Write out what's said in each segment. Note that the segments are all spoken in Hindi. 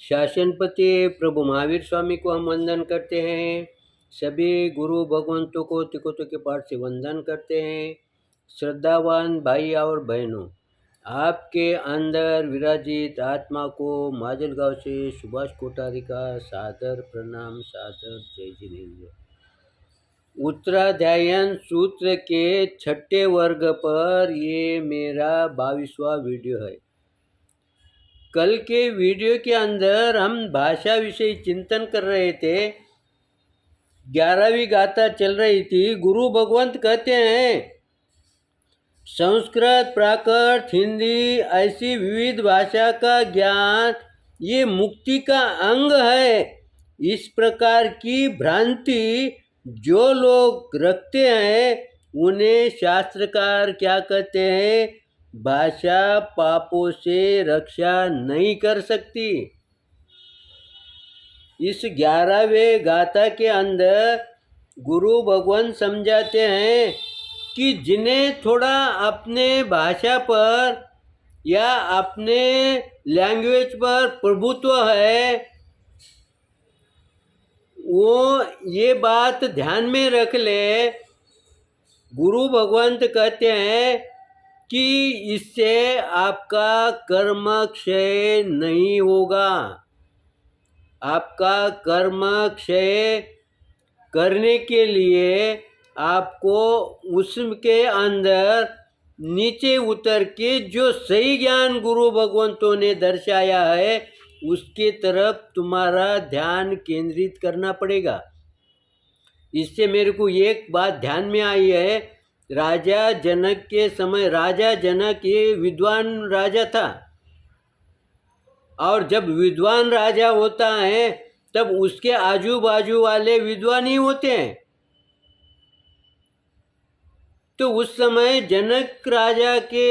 शासनपति प्रभु महावीर स्वामी को हम वंदन करते हैं। सभी गुरु भगवंतों को तिकोतों के पाठ से वंदन करते हैं। श्रद्धावान भाई और बहनों, आपके अंदर विराजित आत्मा को माजलगांव से सुभाष कोठारी का सादर प्रणाम, सादर जय जिनेन्द्र। उत्तराध्यायन सूत्र के छठे वर्ग पर ये मेरा 22वां वीडियो है। कल के वीडियो के अंदर हम भाषा विषय चिंतन कर रहे थे। 11वीं गाथा चल रही थी। गुरु भगवंत कहते हैं संस्कृत, प्राकृत, हिंदी ऐसी विविध भाषा का ज्ञान ये मुक्ति का अंग है। इस प्रकार की भ्रांति जो लोग रखते हैं उन्हें शास्त्रकार क्या कहते हैं? भाषा पापों से रक्षा नहीं कर सकती। इस 11वें गाथा के अंदर गुरु भगवान समझाते हैं कि जिन्हें थोड़ा अपने भाषा पर या अपने लैंग्वेज पर प्रभुत्व है वो ये बात ध्यान में रख ले। गुरु भगवंत कहते हैं कि इससे आपका कर्म क्षय नहीं होगा। आपका कर्म क्षय करने के लिए आपको उसके अंदर नीचे उतर के जो सही ज्ञान गुरु भगवंतों ने दर्शाया है उसके तरफ तुम्हारा ध्यान केंद्रित करना पड़ेगा। इससे मेरे को एक बात ध्यान में आई है। राजा जनक के समय राजा जनक ये विद्वान राजा था, और जब विद्वान राजा होता है तब उसके आजू बाजू वाले विद्वान ही होते हैं। तो उस समय जनक राजा के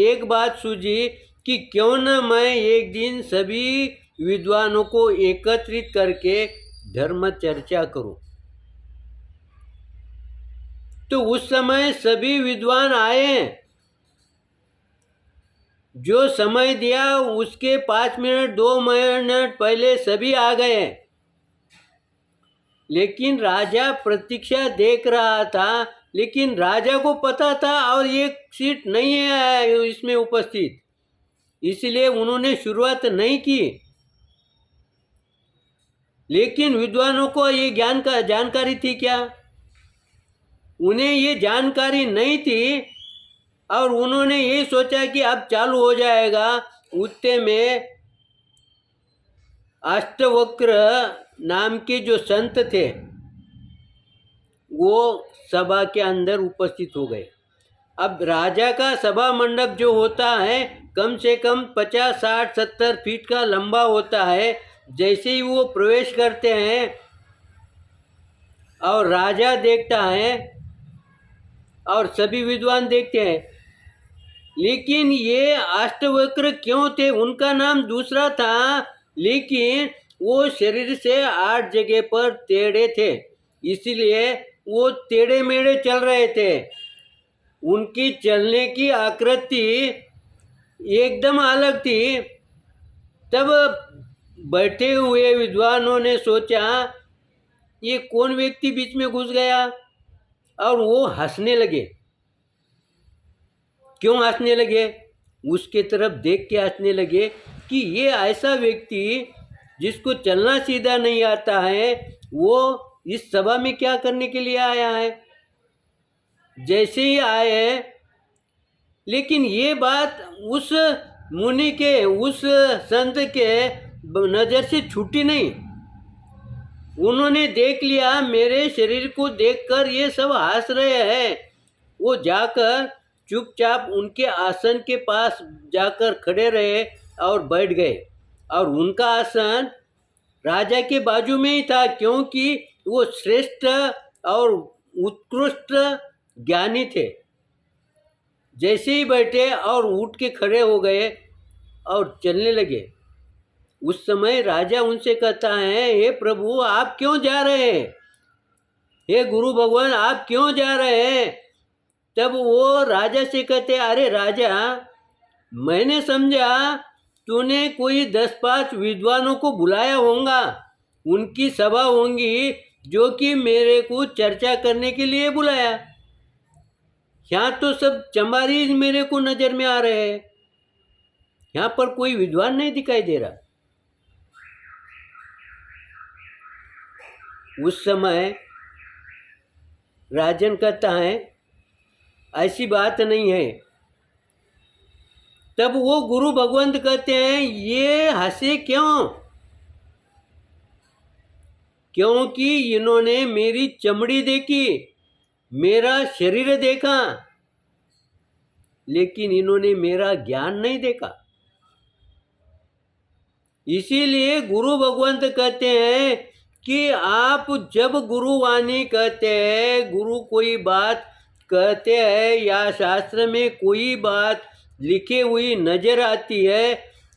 एक बात सूझी कि क्यों न मैं एक दिन सभी विद्वानों को एकत्रित करके धर्म चर्चा करूं। तो उस समय सभी विद्वान आए। जो समय दिया उसके 5 मिनट 2 मिनट पहले सभी आ गए, लेकिन राजा प्रतीक्षा देख रहा था। लेकिन राजा को पता था और एक सीट नहीं है इसमें उपस्थित, इसलिए उन्होंने शुरुआत नहीं की। लेकिन विद्वानों को ये जानकारी थी क्या? उन्हें ये जानकारी नहीं थी और उन्होंने ये सोचा कि अब चालू हो जाएगा। उतने में अष्टवक्र नाम के जो संत थे वो सभा के अंदर उपस्थित हो गए। अब राजा का सभा मंडप जो होता है कम से कम 50, 60, 70 फीट का लंबा होता है। जैसे ही वो प्रवेश करते हैं और राजा देखता है और सभी विद्वान देखते हैं, लेकिन ये अष्टवक्र क्यों थे? उनका नाम दूसरा था, लेकिन वो शरीर से 8 जगह पर टेढ़े थे, इसलिए वो टेढ़े मेढ़े चल रहे थे। उनकी चलने की आकृति एकदम अलग थी। तब बैठे हुए विद्वानों ने सोचा ये कौन व्यक्ति बीच में घुस गया, और वो हंसने लगे। क्यों हंसने लगे? उसके तरफ देख के हंसने लगे कि ये ऐसा व्यक्ति जिसको चलना सीधा नहीं आता है वो इस सभा में क्या करने के लिए आया है। जैसे ही आए, लेकिन ये बात उस मुनि के, उस संत के नज़र से छूटी नहीं। उन्होंने देख लिया मेरे शरीर को देखकर ये सब हंस रहे हैं। वो जाकर चुपचाप उनके आसन के पास जाकर खड़े रहे और बैठ गए, और उनका आसन राजा के बाजू में ही था, क्योंकि वो श्रेष्ठ और उत्कृष्ट ज्ञानी थे। जैसे ही बैठे और उठ के खड़े हो गए और चलने लगे। उस समय राजा उनसे कहता है, हे प्रभु आप क्यों जा रहे हैं? हे गुरु भगवान आप क्यों जा रहे हैं? तब वो राजा से कहते, अरे राजा, मैंने समझा तूने कोई 10-5 विद्वानों को बुलाया होगा, उनकी सभा होंगी जो कि मेरे को चर्चा करने के लिए बुलाया। यहाँ तो सब चमारी मेरे को नजर में आ रहे हैं, यहाँ पर कोई विद्वान नहीं दिखाई दे रहा। उस समय राजन कहता है ऐसी बात नहीं है। तब वो गुरु भगवंत कहते हैं ये हंसे क्यों? क्योंकि इन्होंने मेरी चमड़ी देखी, मेरा शरीर देखा, लेकिन इन्होंने मेरा ज्ञान नहीं देखा। इसीलिए गुरु भगवंत कहते हैं कि आप जब गुरुवाणी कहते हैं, गुरु कोई बात कहते हैं या शास्त्र में कोई बात लिखी हुई नजर आती है,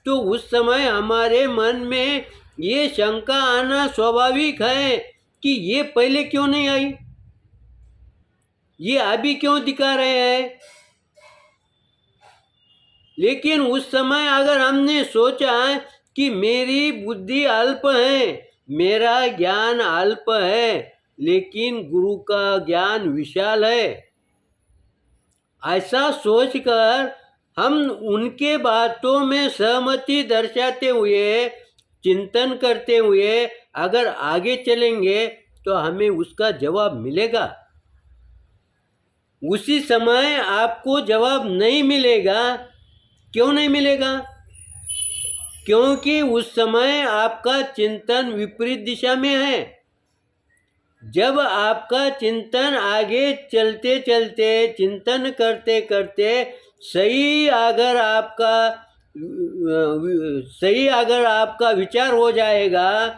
तो उस समय हमारे मन में ये शंका आना स्वाभाविक है कि ये पहले क्यों नहीं आई, ये अभी क्यों दिखा रहे हैं। लेकिन उस समय अगर हमने सोचा कि मेरी बुद्धि अल्प है, मेरा ज्ञान अल्प है, लेकिन गुरु का ज्ञान विशाल है, ऐसा सोचकर हम उनके बातों में सहमति दर्शाते हुए, चिंतन करते हुए अगर आगे चलेंगे तो हमें उसका जवाब मिलेगा। उसी समय आपको जवाब नहीं मिलेगा। क्यों नहीं मिलेगा? क्योंकि उस समय आपका चिंतन विपरीत दिशा में है। जब आपका चिंतन आगे चलते चलते, चिंतन करते करते सही अगर आपका विचार हो जाएगा,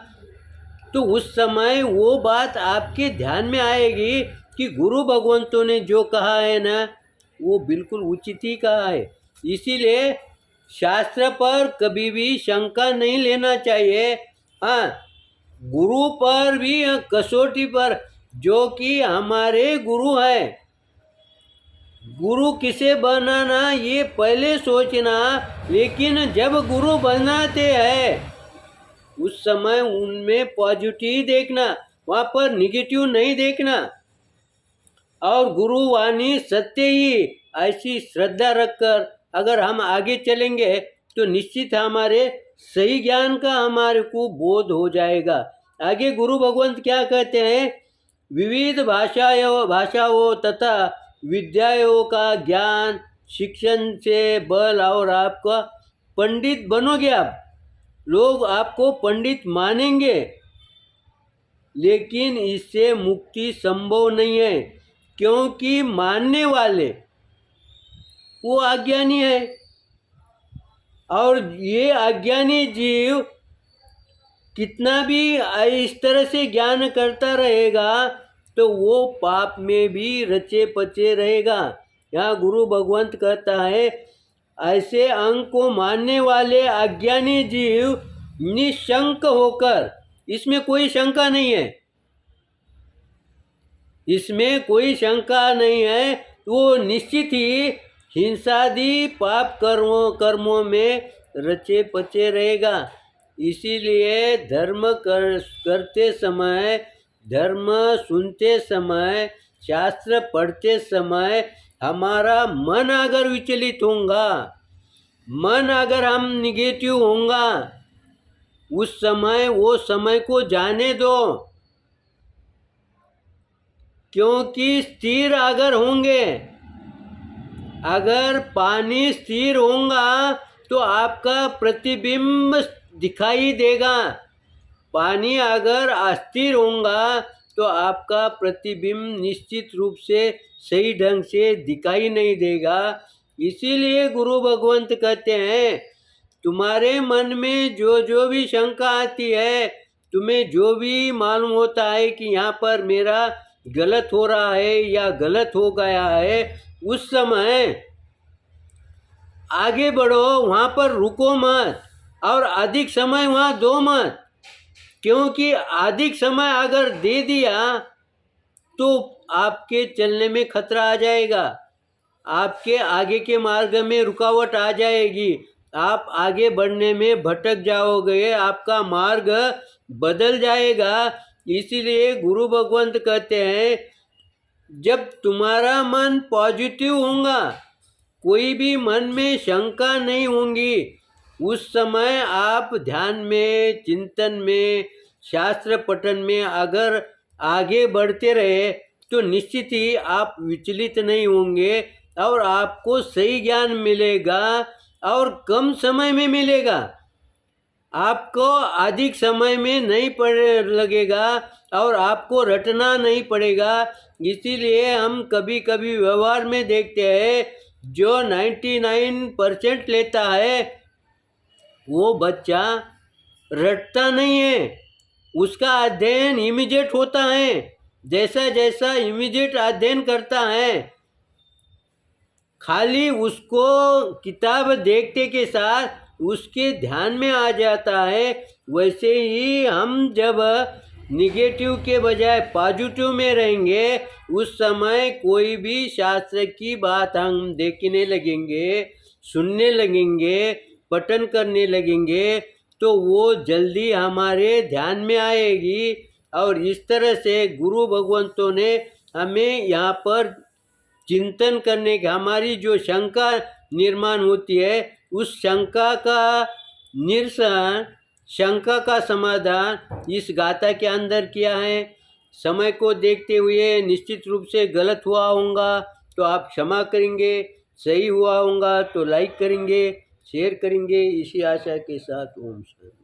तो उस समय वो बात आपके ध्यान में आएगी कि गुरु भगवंतों ने जो कहा है ना, वो बिल्कुल उचित ही कहा है। इसीलिए शास्त्र पर कभी भी शंका नहीं लेना चाहिए। हाँ, गुरु पर भी, कसौटी पर, जो कि हमारे गुरु है, गुरु किसे बनाना ये पहले सोचना, लेकिन जब गुरु बनाते हैं उस समय उनमें पॉजिटिव देखना, वहाँ पर निगेटिव नहीं देखना। और गुरुवाणी सत्य ही, ऐसी श्रद्धा रखकर अगर हम आगे चलेंगे तो निश्चित हमारे सही ज्ञान का हमारे को बोध हो जाएगा। आगे गुरु भगवंत क्या कहते हैं? विविध भाषाओं तथा विद्याओं का ज्ञान शिक्षण से बल और आपका पंडित बनोगे आप, लोग आपको पंडित मानेंगे, लेकिन इससे मुक्ति संभव नहीं है, क्योंकि मानने वाले वो अज्ञानी है। और ये अज्ञानी जीव कितना भी इस तरह से ज्ञान करता रहेगा तो वो पाप में भी रचे पचे रहेगा। यहाँ गुरु भगवंत कहता है ऐसे अंग को मानने वाले अज्ञानी जीव निशंक होकर, इसमें कोई शंका नहीं है, इसमें कोई शंका नहीं है, वो निश्चित ही हिंसादि पाप कर्मों में रचे पचे रहेगा। इसीलिए धर्म करते समय, धर्म सुनते समय, शास्त्र पढ़ते समय हमारा मन अगर विचलित होगा, मन अगर हम निगेटिव होगा, उस समय वो समय को जाने दो। क्योंकि स्थिर अगर होंगे, अगर पानी स्थिर होगा तो आपका प्रतिबिंब दिखाई देगा। पानी अगर अस्थिर होगा तो आपका प्रतिबिंब निश्चित रूप से सही ढंग से दिखाई नहीं देगा। इसीलिए गुरु भगवंत कहते हैं तुम्हारे मन में जो जो भी शंका आती है, तुम्हें जो भी मालूम होता है कि यहाँ पर मेरा गलत हो रहा है या गलत हो गया है, उस समय आगे बढ़ो, वहाँ पर रुको मत और अधिक समय वहाँ दो मत। क्योंकि अधिक समय अगर दे दिया तो आपके चलने में खतरा आ जाएगा, आपके आगे के मार्ग में रुकावट आ जाएगी। आप आगे बढ़ने में भटक जाओगे, आपका मार्ग बदल जाएगा। इसीलिए गुरु भगवंत कहते हैं, जब तुम्हारा मन पॉजिटिव होगा, कोई भी मन में शंका नहीं होंगी, उस समय आप ध्यान में, चिंतन में, शास्त्र पठन में अगर आगे बढ़ते रहे तो निश्चित ही आप विचलित नहीं होंगे और आपको सही ज्ञान मिलेगा और कम समय में मिलेगा। आपको अधिक समय में नहीं पड़ लगेगा और आपको रटना नहीं पड़ेगा। इसीलिए हम कभी कभी व्यवहार में देखते हैं, जो 99% लेता है वो बच्चा रटता नहीं है, उसका अध्ययन इमीडिएट होता है। जैसा जैसा इमीडिएट अध्ययन करता है, खाली उसको किताब देखते के साथ उसके ध्यान में आ जाता है। वैसे ही हम जब निगेटिव के बजाय पॉजिटिव में रहेंगे, उस समय कोई भी शास्त्र की बात हम देखने लगेंगे, सुनने लगेंगे, पठन करने लगेंगे, तो वो जल्दी हमारे ध्यान में आएगी। और इस तरह से गुरु भगवंतों ने हमें यहाँ पर चिंतन करने की, हमारी जो शंका निर्माण होती है, उस शंका का निरसन, शंका का समाधान इस गाथा के अंदर किया है। समय को देखते हुए निश्चित रूप से गलत हुआ होगा तो आप क्षमा करेंगे, सही हुआ होगा तो लाइक करेंगे, शेयर करेंगे। इसी आशा के साथ ओम शांति।